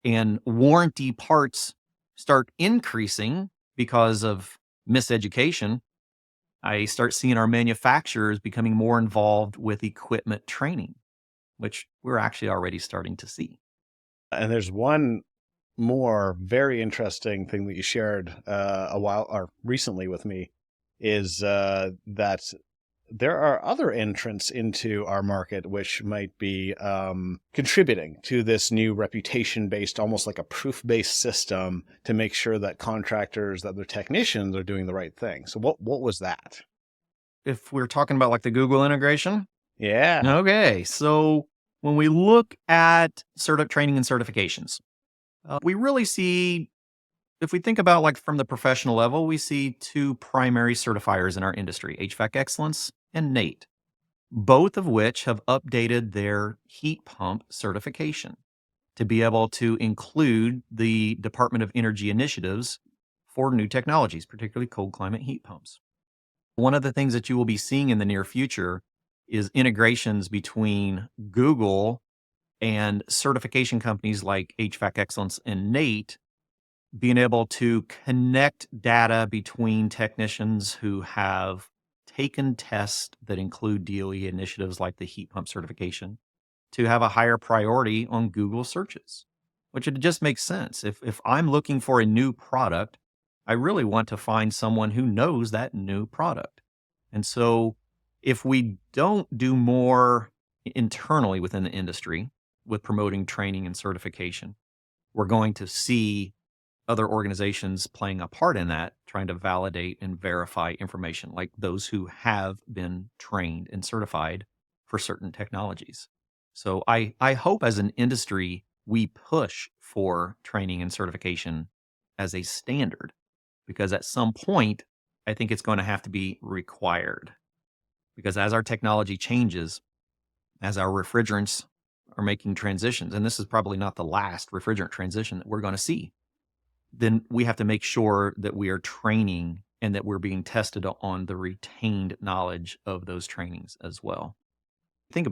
and warranty parts start increasing because of miseducation, I start seeing our manufacturers becoming more involved with equipment training, which we're actually already starting to see. And there's one more very interesting thing that you shared a while or recently with me is that there are other entrants into our market which might be contributing to this new reputation-based, almost like a proof-based system to make sure that contractors, that their technicians are doing the right thing. So what was that? If we're talking about like the Google integration, Yeah. okay. So when we look at training and certifications, we really see, if we think about like from the professional level, we see two primary certifiers in our industry, HVAC Excellence and NATE, both of which have updated their heat pump certification to be able to include the Department of Energy initiatives for new technologies, particularly cold climate heat pumps. One of the things that you will be seeing in the near future is integrations between Google and certification companies like HVAC Excellence and NATE, being able to connect data between technicians who have taken tests that include DOE initiatives like the heat pump certification to have a higher priority on Google searches, which it just makes sense. If I'm looking for a new product, I really want to find someone who knows that new product. And so if we don't do more internally within the industry with promoting training and certification, we're going to see other organizations playing a part in that, trying to validate and verify information, like those who have been trained and certified for certain technologies. So I hope as an industry, we push for training and certification as a standard, because at some point, I think it's going to have to be required. Because as our technology changes, as our refrigerants are making transitions, and this is probably not the last refrigerant transition that we're going to see, then we have to make sure that we are training and that we're being tested on the retained knowledge of those trainings as well. We've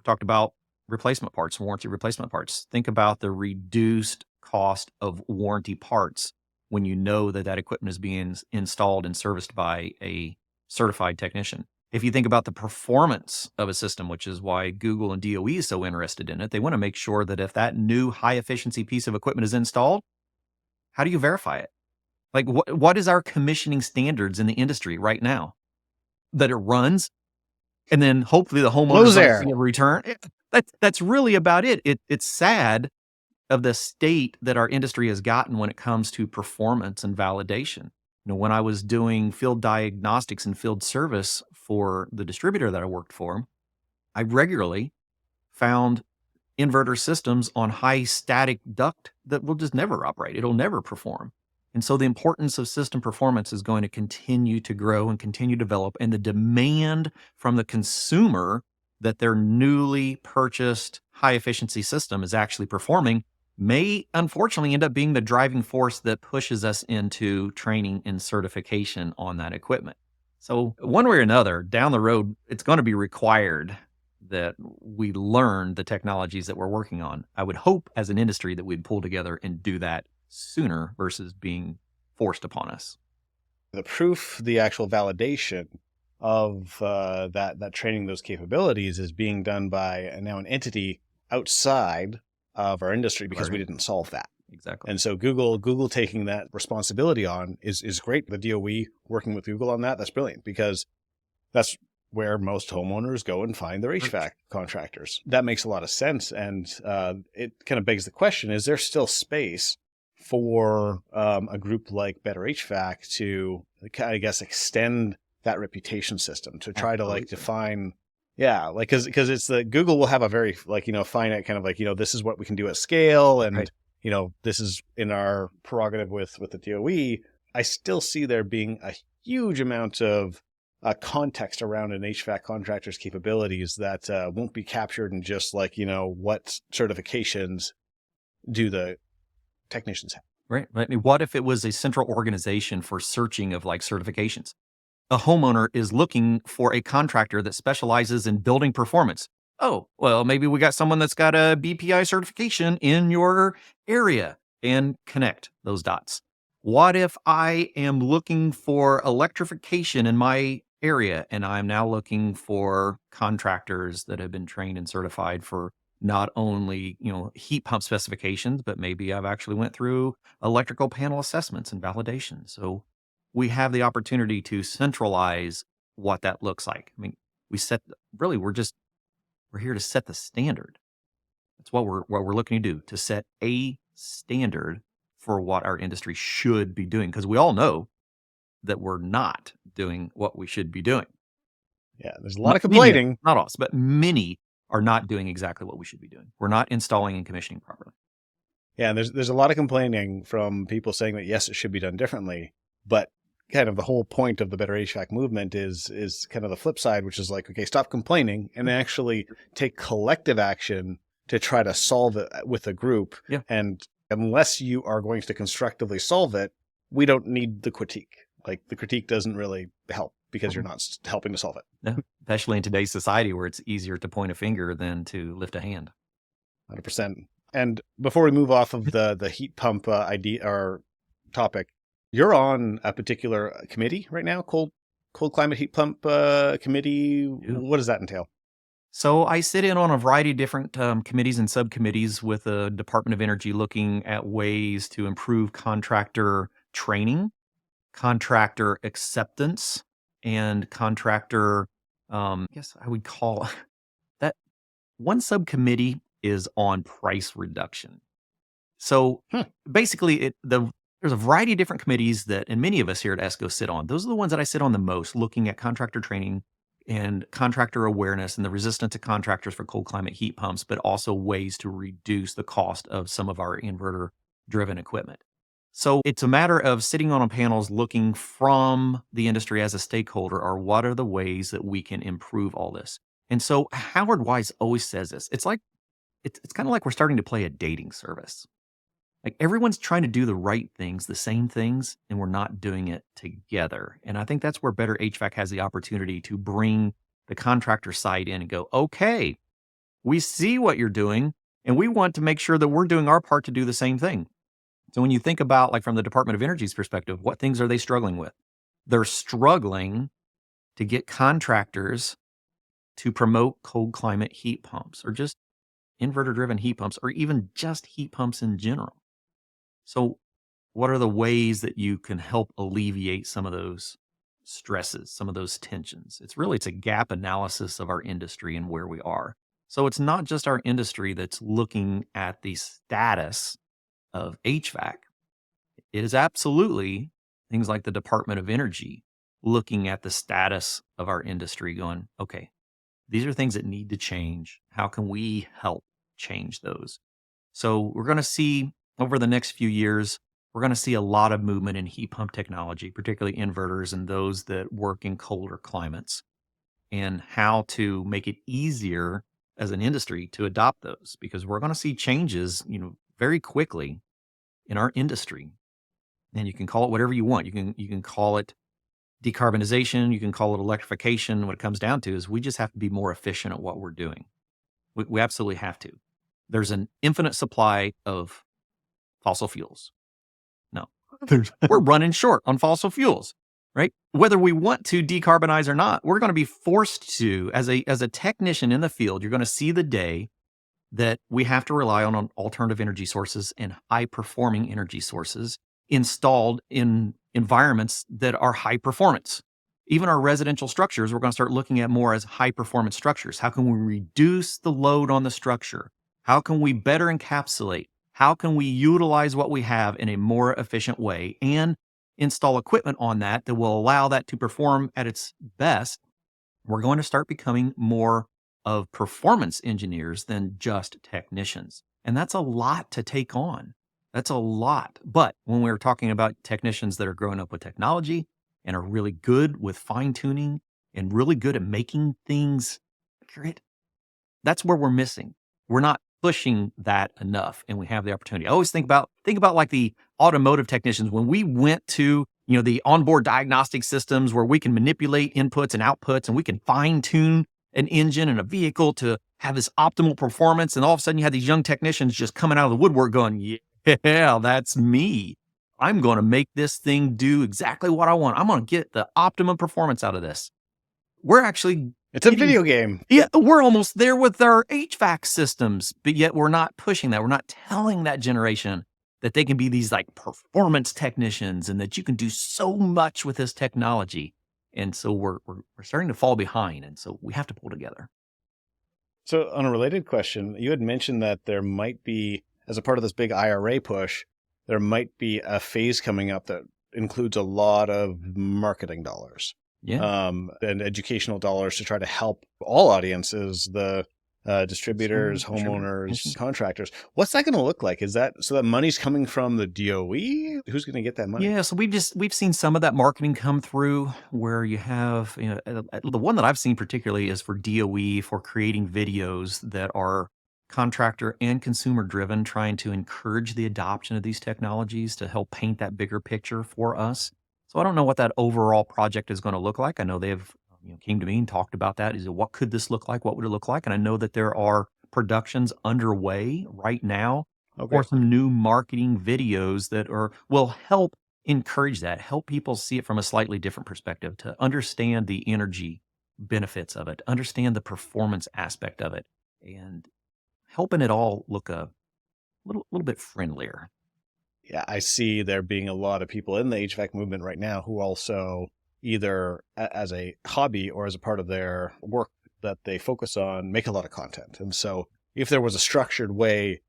talked about replacement parts, warranty replacement parts. Think about the reduced cost of warranty parts when you know that that equipment is being installed and serviced by a certified technician. If you think about the performance of a system, which is why Google and DOE is so interested in it, they want to make sure that if that new high efficiency piece of equipment is installed, how do you verify it? Like what is our commissioning standards in the industry right now? That it runs, and then hopefully the homeowner doesn't see a return. That's really about it. It's sad of the state that our industry has gotten when it comes to performance and validation. When I was doing field diagnostics and field service for the distributor that I worked for, I regularly found inverter systems on high static duct that will just never operate. It'll never perform. And so the importance of system performance is going to continue to grow and continue to develop. And the demand from the consumer that their newly purchased high efficiency system is actually performing may unfortunately end up being the driving force that pushes us into training and certification on that equipment. So one way or another, down the road, it's going to be required that we learn the technologies that we're working on. I would hope as an industry that we'd pull together and do that sooner versus being forced upon us. The proof, the actual validation of that training, those capabilities is being done by now an entity outside of our industry because we didn't solve that. Exactly. And so Google taking that responsibility on is great. The DOE working with Google on that's brilliant, because that's where most homeowners go and find their HVAC contractors. That makes a lot of sense. And it kind of begs the question, is there still space for a group like Better HVAC to, I guess, extend that reputation system to try to like define Yeah, like because it's the Google will have a very like finite kind of like this is what we can do at scale, and Right. this is in our prerogative with the DOE. I still see there being a huge amount of context around an HVAC contractor's capabilities that won't be captured in just like what certifications do the technicians have. Right. I mean, what if it was a central organization for searching of like certifications? A homeowner is looking for a contractor that specializes in building performance. Oh, well, maybe we got someone that's got a BPI certification in your area, and connect those dots. What if I am looking for electrification in my area and I'm now looking for contractors that have been trained and certified for not only, heat pump specifications, but maybe I've actually went through electrical panel assessments and validation. So we have the opportunity to centralize what that looks like. I mean, we're here to set the standard. That's what we're looking to do, to set a standard for what our industry should be doing, because we all know that we're not doing what we should be doing. Yeah, there's a lot of Many complaining. not us, but many are not doing exactly what we should be doing. We're not installing and commissioning properly. Yeah, and there's a lot of complaining from people saying that yes, it should be done differently, but kind of the whole point of the Better HVAC movement is kind of the flip side, which is like, okay, stop complaining and actually take collective action to try to solve it with a group. Yeah. And unless you are going to constructively solve it, we don't need the critique. Like the critique doesn't really help because you're not helping to solve it. Yeah. Especially in today's society where it's easier to point a finger than to lift a hand. 100%. And before we move off of the heat pump idea or topic, you're on a particular committee right now, cold climate heat pump committee. Yeah. What does that entail? So I sit in on a variety of different committees and subcommittees with the Department of Energy, looking at ways to improve contractor training, contractor acceptance, and contractor, I guess I would call that one subcommittee is on price reduction. So basically, there's a variety of different committees that, and many of us here at ESCO sit on. Those are the ones that I sit on the most, looking at contractor training and contractor awareness and the resistance to contractors for cold climate heat pumps, but also ways to reduce the cost of some of our inverter-driven equipment. So it's a matter of sitting on panels looking from the industry as a stakeholder, or what are the ways that we can improve all this? And so Howard Wise always says this. It's like, it's kind of like we're starting to play a dating service. Like everyone's trying to do the right things, the same things, and we're not doing it together. And I think that's where Better HVAC has the opportunity to bring the contractor side in and go, okay, we see what you're doing, and we want to make sure that we're doing our part to do the same thing. So when you think about, like from the Department of Energy's perspective, what things are they struggling with? They're struggling to get contractors to promote cold climate heat pumps, or just inverter-driven heat pumps, or even just heat pumps in general. So what are the ways that you can help alleviate some of those stresses, some of those tensions? It's a gap analysis of our industry and where we are. So it's not just our industry that's looking at the status of HVAC. It is absolutely things like the Department of Energy looking at the status of our industry, going, okay, these are things that need to change. How can we help change those? So we're going to see over the next few years, we're going to see a lot of movement in heat pump technology, particularly inverters and those that work in colder climates, and how to make it easier as an industry to adopt those, because we're going to see changes, very quickly in our industry. And you can call it whatever you want. You can call it decarbonization. You can call it electrification. What it comes down to is we just have to be more efficient at what we're doing. We absolutely have to. There's an infinite supply of fossil fuels. No, we're running short on fossil fuels, right? Whether we want to decarbonize or not, we're going to be forced to, as a technician in the field, you're going to see the day that we have to rely on alternative energy sources and high performing energy sources installed in environments that are high performance. Even our residential structures, we're going to start looking at more as high performance structures. How can we reduce the load on the structure? How can we better encapsulate? How can we utilize what we have in a more efficient way and install equipment on that will allow that to perform at its best we're going to start becoming more of performance engineers than just technicians. And that's a lot to take on. That's a lot. But when we're talking about technicians that are growing up with technology and are really good with fine tuning and really good at making things accurate, that's where we're missing. We're not pushing that enough, and we have the opportunity. I always think about like the automotive technicians when we went to the onboard diagnostic systems where we can manipulate inputs and outputs, and we can fine tune an engine and a vehicle to have this optimal performance. And all of a sudden, you have these young technicians just coming out of the woodwork, going, "Yeah, that's me. I'm going to make this thing do exactly what I want. I'm going to get the optimum performance out of this." We're actually It's a video game. Yeah, we're almost there with our HVAC systems, but yet we're not pushing that. We're not telling that generation that they can be these like performance technicians and that you can do so much with this technology. And so we're starting to fall behind. And so we have to pull together. So on a related question, you had mentioned that there might be, as a part of this big IRA push, there might be a phase coming up that includes a lot of marketing dollars. Yeah. And educational dollars to try to help all audiences, the distributors, homeowners, contractors. What's that going to look like? Is that so that money's coming from the DOE? Who's going to get that money? Yeah, so we've seen some of that marketing come through where you have, the one that I've seen particularly is for DOE for creating videos that are contractor and consumer driven, trying to encourage the adoption of these technologies to help paint that bigger picture for us. So I don't know what that overall project is going to look like. I know they've came to me and talked about that. Is what could this look like? What would it look like? And I know that there are productions underway right now for some new marketing videos that will help encourage that, help people see it from a slightly different perspective, to understand the energy benefits of it, understand the performance aspect of it, and helping it all look a little bit friendlier. Yeah, I see there being a lot of people in the HVAC movement right now who also either as a hobby or as a part of their work that they focus on make a lot of content. And so if there was a structured way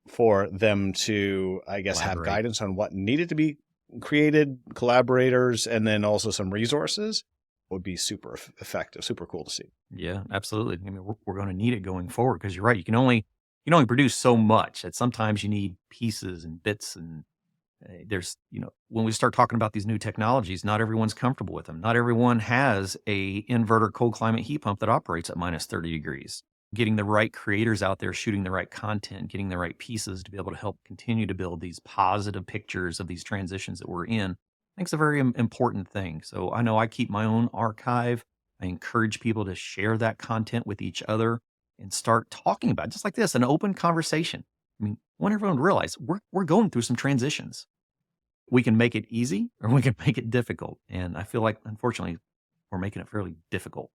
for them to, I guess, have guidance on what needed to be created, collaborators, and then also some resources, would be super effective, super cool to see. Yeah, absolutely. I mean, we're going to need it going forward because you're right. You can only produce so much. That sometimes you need pieces and bits, and there's when we start talking about these new technologies, not everyone's comfortable with them. Not everyone has a inverter cold climate heat pump that operates at minus 30 degrees. Getting the right creators out there, shooting the right content, getting the right pieces to be able to help continue to build these positive pictures of these transitions that we're in, I think it's a very important thing. So I know I keep my own archive. I encourage people to share that content with each other and start talking about it, just like this, an open conversation. I mean, I want everyone to realize we're going through some transitions. We can make it easy or we can make it difficult. And I feel like, unfortunately, we're making it fairly difficult.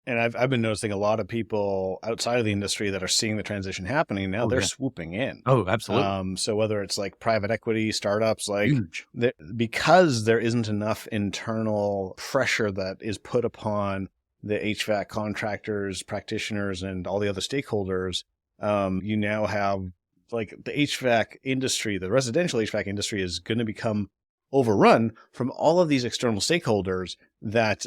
And I've been noticing a lot of people outside of the industry that are seeing the transition happening now. They're swooping in. Oh, absolutely. So whether it's like private equity startups, like Huge. Because there isn't enough internal pressure that is put upon the HVAC contractors, practitioners, and all the other stakeholders, you now have like the HVAC industry, the residential HVAC industry is going to become overrun from all of these external stakeholders that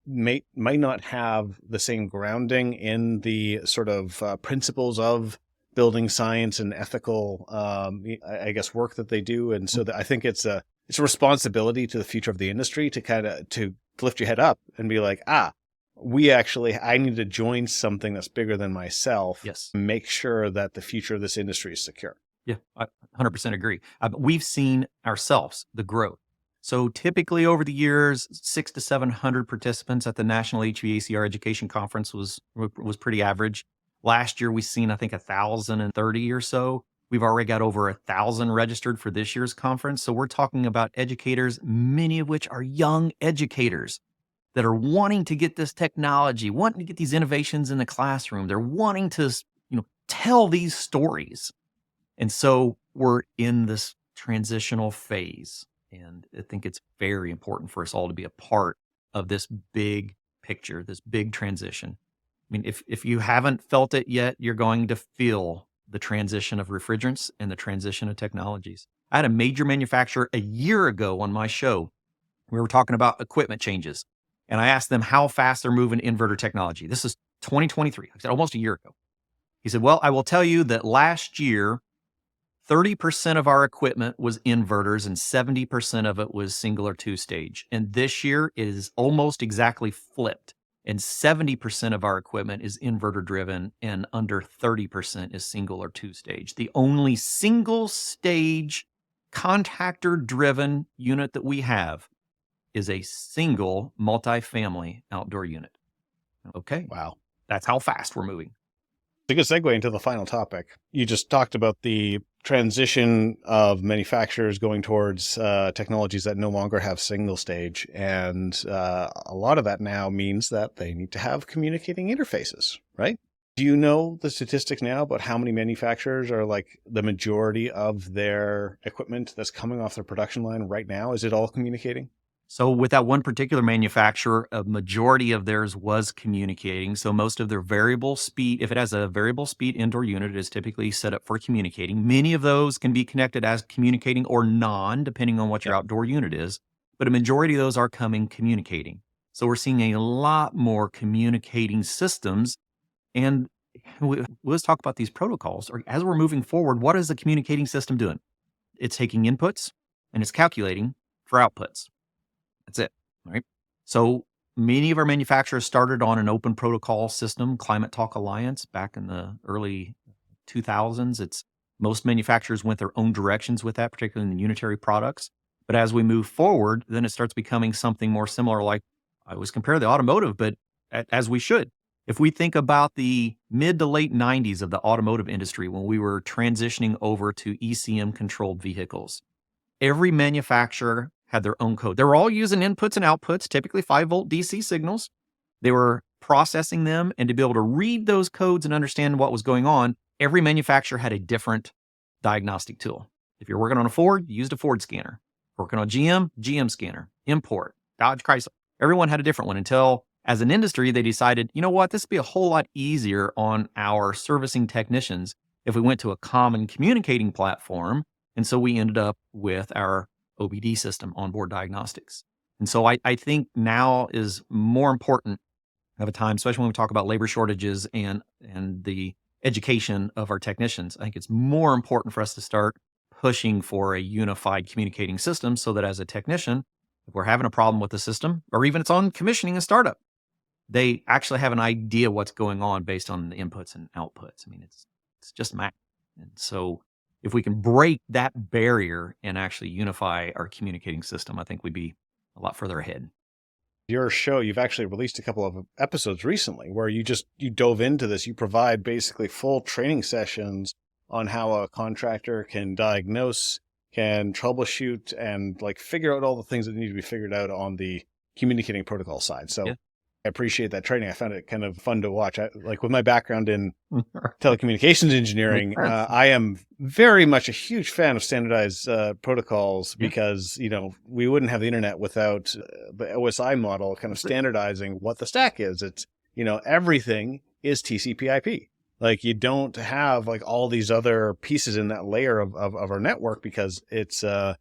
might not have the same grounding in the sort of principles of building science and ethical, I guess, work that they do. And so I think it's a responsibility to the future of the industry to kind of to lift your head up and be like, I need to join something that's bigger than myself. Yes. Make sure that the future of this industry is secure. Yeah, I 100% agree. We've seen ourselves the growth. So typically over the years, 600 to 700 participants at the National HVACR Education Conference was pretty average. Last year, we've seen, I think, 1,030 or so. We've already got over 1,000 registered for this year's conference. So we're talking about educators, many of which are young educators that are wanting to get this technology, wanting to get these innovations in the classroom. They're wanting to, tell these stories. And so we're in this transitional phase. And I think it's very important for us all to be a part of this big picture, this big transition. I mean, if you haven't felt it yet, you're going to feel the transition of refrigerants and the transition of technologies. I had a major manufacturer a year ago on my show. We were talking about equipment changes. and I asked them how fast they're moving inverter technology. This is 2023. I said almost a year ago. He said, well, I will tell you that last year, 30% of our equipment was inverters and 70% of it was single or two stage. And this year it is almost exactly flipped. And 70% of our equipment is inverter driven and under 30% is single or two stage. The only single stage contractor driven unit that we have is a single multifamily outdoor unit. Okay. Wow. That's how fast we're moving. It's a good segue into the final topic. You just talked about the transition of manufacturers going towards technologies that no longer have single stage. And a lot of that now means that they need to have communicating interfaces, right? Do you know the statistics now about how many manufacturers are like the majority of their equipment that's coming off their production line right now? Is it all communicating? So with that one particular manufacturer, a majority of theirs was communicating. So most of their variable speed, if it has a variable speed indoor unit, it is typically set up for communicating. Many of those can be connected as communicating or non, depending on what your outdoor unit is. But a majority of those are communicating. So we're seeing a lot more communicating systems. And let's talk about these protocols. Or as we're moving forward, what is the communicating system doing? It's taking inputs and it's calculating for outputs. That's it, right? So many of our manufacturers started on an open protocol system, Climate Talk Alliance, back in the early 2000s. Most manufacturers went their own directions with that, particularly in the unitary products. But as we move forward, then it starts becoming something more similar. Like I always compare the automotive, but as we should. If we think about the mid to late 90s of the automotive industry, when we were transitioning over to ECM controlled vehicles, every manufacturer had their own code. They were all using inputs and outputs, typically 5-volt DC signals. They were processing them, and to be able to read those codes and understand what was going on, every manufacturer had a different diagnostic tool. If you're working on a Ford, you used a Ford scanner. Working on GM scanner. Import, Dodge, Chrysler. Everyone had a different one until, as an industry, they decided, you know what, this would be a whole lot easier on our servicing technicians if we went to a common communicating platform. And so we ended up with our OBD system, onboard diagnostics. And so I think now is more important of a time, especially when we talk about labor shortages and the education of our technicians. I think it's more important for us to start pushing for a unified communicating system so that as a technician, if we're having a problem with the system, or even it's on commissioning a startup, they actually have an idea what's going on based on the inputs and outputs. I mean, it's just math. And so if we can break that barrier and actually unify our communicating system, I think we'd be a lot further ahead. Your show, you've actually released a couple of episodes recently where you dove into this. You provide basically full training sessions on how a contractor can diagnose, can troubleshoot, and like figure out all the things that need to be figured out on the communicating protocol side. So yeah. I appreciate that training. I found it kind of fun to watch. Like with my background in telecommunications engineering, I am very much a huge fan of standardized protocols because, we wouldn't have the internet without the OSI model kind of standardizing what the stack is. It's, everything is TCP/IP. Like you don't have like all these other pieces in that layer of our network because it's too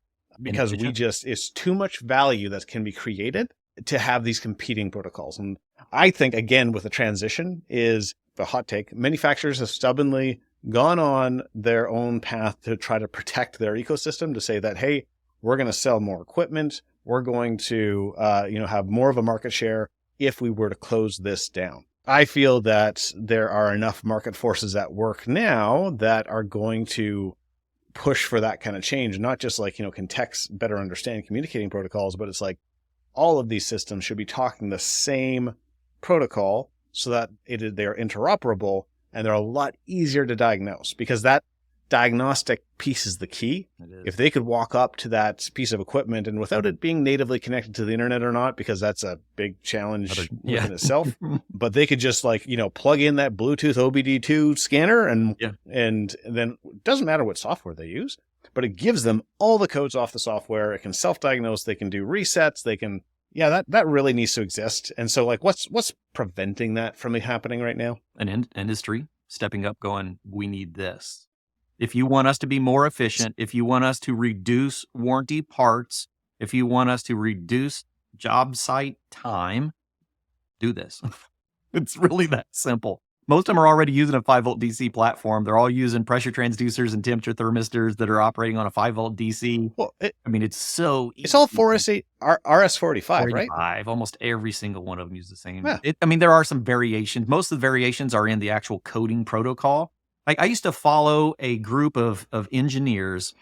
much value that can be created to have these competing protocols. And I think, again, with the transition is the hot take. Manufacturers have stubbornly gone on their own path to try to protect their ecosystem, to say that, hey, we're going to sell more equipment. We're going to, have more of a market share if we were to close this down. I feel that there are enough market forces at work now that are going to push for that kind of change, not just like, can techs better understand communicating protocols, but it's like, all of these systems should be talking the same protocol so that they're interoperable and they're a lot easier to diagnose, because that diagnostic piece is the key. If they could walk up to that piece of equipment and without it being natively connected to the internet or not, because that's a big challenge within itself, but they could just plug in that Bluetooth OBD2 scanner and then it doesn't matter what software they use, but it gives them all the codes off the software. It can self-diagnose. They can do resets. They can, that really needs to exist. And so what's preventing that from happening right now? An industry stepping up going, we need this. If you want us to be more efficient, if you want us to reduce warranty parts, if you want us to reduce job site time, do this. It's really that simple. Most of them are already using a 5-volt DC platform. They're all using pressure transducers and temperature thermistors that are operating on a 5-volt DC. Well, it's so easy. It's all RS45, right? 45. Almost every single one of them use the same. Yeah. There are some variations. Most of the variations are in the actual coding protocol. Like I used to follow a group of engineers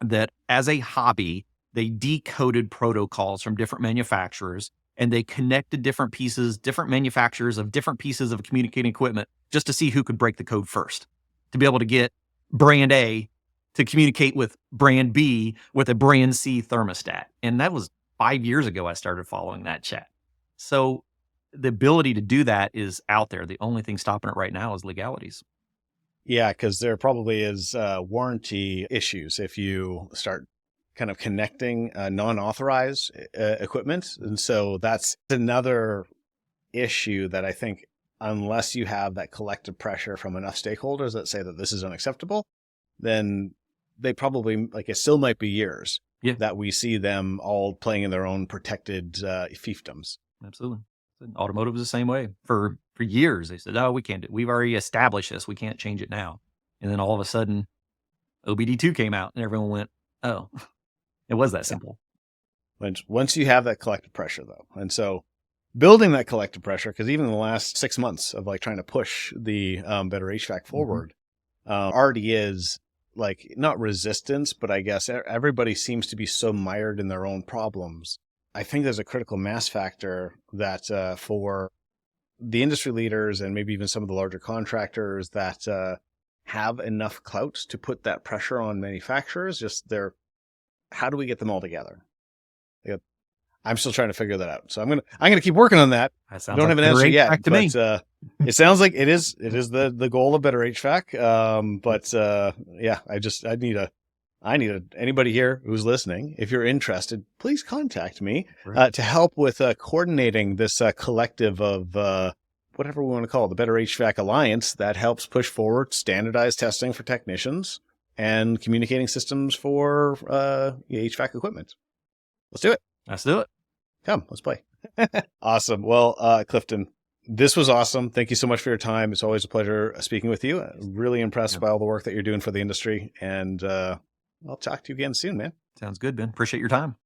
that as a hobby, they decoded protocols from different manufacturers and they connected different manufacturers of different pieces of communicating equipment just to see who could break the code first, to be able to get brand A to communicate with brand B with a brand C thermostat. And that was 5 years ago I started following that chat. So the ability to do that is out there. The only thing stopping it right now is legalities. Yeah, because there probably is warranty issues if you start kind of connecting non-authorized equipment. And so that's another issue that I think unless you have that collective pressure from enough stakeholders that say that this is unacceptable, then they probably, it still might be years that we see them all playing in their own protected fiefdoms. Absolutely. Automotive is the same way. For years, they said, we can't do it. We've already established this. We can't change it now. And then all of a sudden, OBD2 came out and everyone went, oh, it was that simple. Once you have that collective pressure, though. And so building that collective pressure, because even in the last 6 months of trying to push the Better HVAC forward, already is not resistance, but I guess everybody seems to be so mired in their own problems. I think there's a critical mass factor that for the industry leaders and maybe even some of the larger contractors that have enough clout to put that pressure on manufacturers, how do we get them all together? I'm still trying to figure that out. So I'm gonna keep working on that. I don't have an answer yet, but it sounds like it is the goal of Better HVAC. I need anybody here who's listening. If you're interested, please contact me to help with coordinating this collective of whatever we want to call it, the Better HVAC Alliance that helps push forward standardized testing for technicians and communicating systems for HVAC equipment. Let's do it. Let's do it. Come, let's play. Awesome. Well, Clifton, this was awesome. Thank you so much for your time. It's always a pleasure speaking with you. Really impressed by all the work that you're doing for the industry. And I'll talk to you again soon, man. Sounds good, Ben. Appreciate your time.